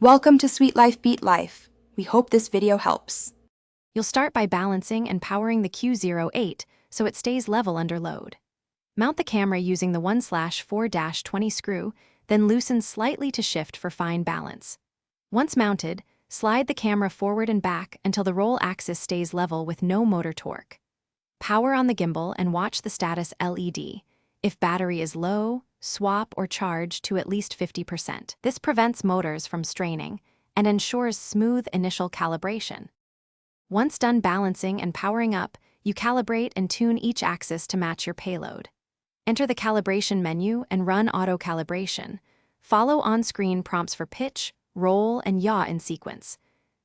Welcome to Sweet Life Beat Life. We hope this video helps. You'll start by balancing and powering the Q08 so it stays level under load. Mount the camera using the 1/4-20 screw, then loosen slightly to shift for fine balance. Once mounted, slide the camera forward and back until the roll axis stays level with no motor torque. Power on the gimbal and watch the status LED. If battery is low, swap or charge to at least 50%. This prevents motors from straining and ensures smooth initial calibration. Once done balancing and powering up, you calibrate and tune each axis to match your payload. Enter the calibration menu and run auto calibration. Follow on-screen prompts for pitch, roll, and yaw in sequence.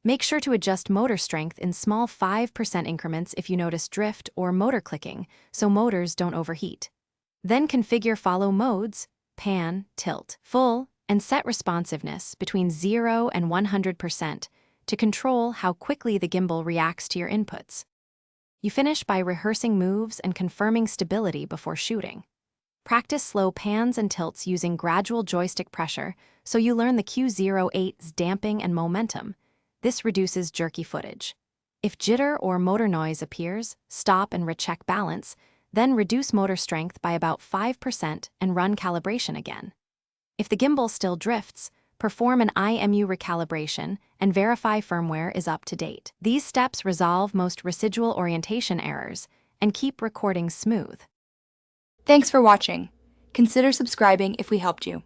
Make sure to adjust motor strength in small 5% increments if you notice drift or motor clicking, so motors don't overheat. Then configure follow modes, pan, tilt, full, and set responsiveness between 0 and 100% to control how quickly the gimbal reacts to your inputs. You finish by rehearsing moves and confirming stability before shooting. Practice slow pans and tilts using gradual joystick pressure so you learn the Q08's damping and momentum. This reduces jerky footage. If jitter or motor noise appears, stop and recheck balance, then reduce motor strength by about 5% and run calibration again. If the gimbal still drifts, perform an IMU recalibration and verify firmware is up to date. These steps resolve most residual orientation errors and keep recording smooth. Thanks for watching. Consider subscribing if we helped you.